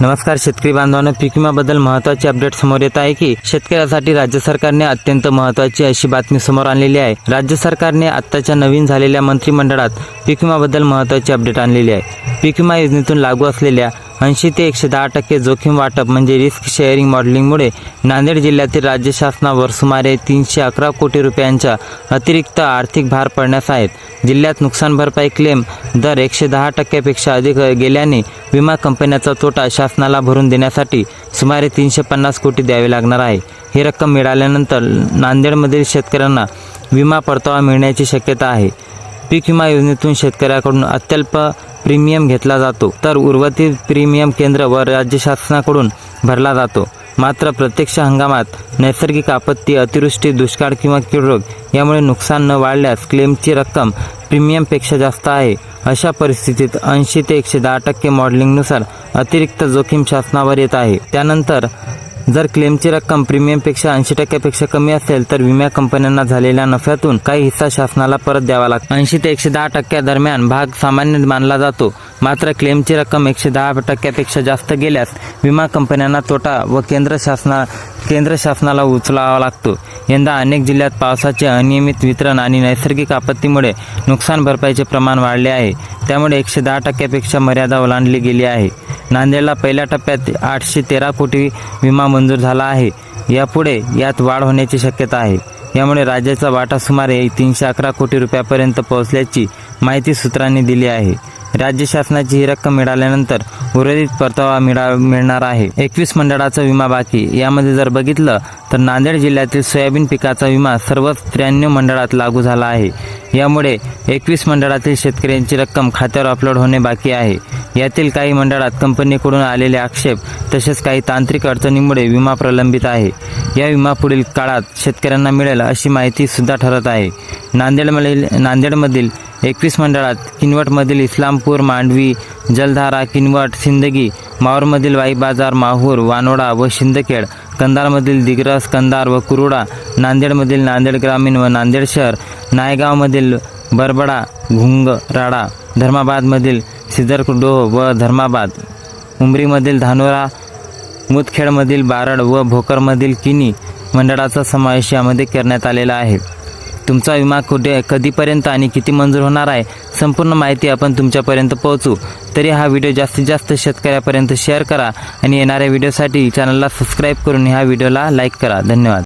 नमस्कार शेतकरी बांधवांनो, पीक विम्याबद्दल महत्त्वाची अपडेट समोर येत आहे की शेतकऱ्यासाठी राज्य सरकारने अत्यंत महत्त्वाची अशी बातमी समोर आणलेली आहे। राज्य सरकारने आत्ताच्या नवीन झालेल्या मंत्रिमंडळात पीक विम्याबद्दल महत्त्वाची अपडेट आणलेली आहे। पीक विमा योजनेतून लागू असलेल्या 80 ते 110% जोखीम वाटप म्हणजे रिस्क शेअरिंग मॉडेलिंगमुळे नांदेड जिल्ह्यातील राज्य शासनावर सुमारे 311 कोटी रुपयांचा अतिरिक्त आर्थिक भार पडण्यास आहेत। जिल्ह्यात नुकसान भरपाई क्लेम दर 110% पेक्षा अधिक गेल्याने विमा कंपन्याचा तोटा शासनाला भरून देण्यासाठी सुमारे 350 कोटी द्यावे लागणार आहे। ही रक्कम मिळाल्यानंतर नांदेडमधील शेतकऱ्यांना विमा परतावा मिळण्याची शक्यता आहे। पीक विमा योजनेतून शेतकऱ्याकडून अत्यल्प प्रीमियम घेतला जातो, तर उर्वरित प्रीमियम केंद्र व राज्य शासनाकडून भरला जातो। मात्र प्रत्यक्ष हंगामात नैसर्गिक आपत्ती, अतिवृष्टी, दुष्काळ किंवा कीड रोग यामुळे नुकसान न वाढल्यास क्लेमची रक्कम प्रीमियमपेक्षा जास्त आहे। अशा परिस्थितीत 80 ते 110% मॉडेलिंगनुसार अतिरिक्त जोखीम शासनावर येत आहे। त्यानंतर जर क्लेमची रक्कम प्रीमियमपेक्षा 80% पेक्षा कमी असेल तर विमा कंपन्यांना झालेल्या नफ्यातून काही हिस्सा शासनाला परत द्यावा लागतो। 80 ते 110% दरम्यान भाग सामान्य मानला जातो, मात्र क्लेमची रक्कम 110% पेक्षा जास्त गेल्यास विमा कंपन्यांना तोटा व केंद्र शासनाला उचलावा लागतो। यंदा अनेक जिल्ह्यात पावसाचे अनियमित वितरण आणि नैसर्गिक आपत्तीमुळे नुकसान भरपाईचे प्रमाण वाढले आहे, त्यामुळे 110% पेक्षा मर्यादा ओलांडली गेली आहे। नांदेडला पहिल्या टप्प्यात 813 कोटी विमा मंजूर झाला आहे। यापुढे यात वाढ होण्याची शक्यता आहे। यामुळे राज्याचा वाटा सुमारे 311 कोटी रुपयापर्यंत पोहोचल्याची माहिती सूत्रांनी दिली आहे। राज्य शासनाची ही रक्कम मिळाल्यानंतर उर्वरित परतावा मिळणार आहे। 21 मंडळाचा विमा बाकी। यामध्ये जर बघितलं तर नांदेड जिल्ह्यातील सोयाबीन पिकाचा विमा सर्व 93 मंडळात लागू झाला आहे। यामुळे 21 मंडळातील शेतकऱ्यांची रक्कम खात्यावर अपलोड होणे बाकी आहे। यातील काही मंडळात कंपनीकडून आलेले आक्षेप तसेच काही तांत्रिक अडचणींमुळे विमा प्रलंबित आहे। या विमा पुढील काळात शेतकऱ्यांना मिळेल अशी माहिती सुद्धा ठरत आहे। नांदेडमधील 21 मंडळात किनवटमधील इस्लामपूर, मांडवी, जलधारा, किनवट, सिंदगी, माहूरमधील वाई बाजार, माहूर, वानोडा व शिंदखेड, कंधारमधील दिग्रस, कंधार व कुरुडा, नांदेडमधील नांदेड ग्रामीण व नांदेड शहर, नायगावमधील बरबडा, घुंगराडा, धर्माबादमधील सिद्धरडोह व धर्माबाद, उमरीमधील धानोरा, मुदखेडमधील बारड व भोकरमधील किनी मंडळाचा समावेश यामध्ये करण्यात आलेला आहे। तुमचा विमा कधीपर्यंत आणि किती मंजूर होणार आहे, संपूर्ण माहिती आपण तुमच्यापर्यंत पोहोचू। तरी हा व्हिडिओ जास्तीत जास्त शेतकऱ्यापर्यंत शेअर करा आणि येणाऱ्या व्हिडिओसाठी चॅनलला सबस्क्राईब करून ह्या व्हिडिओला लाईक करा। धन्यवाद।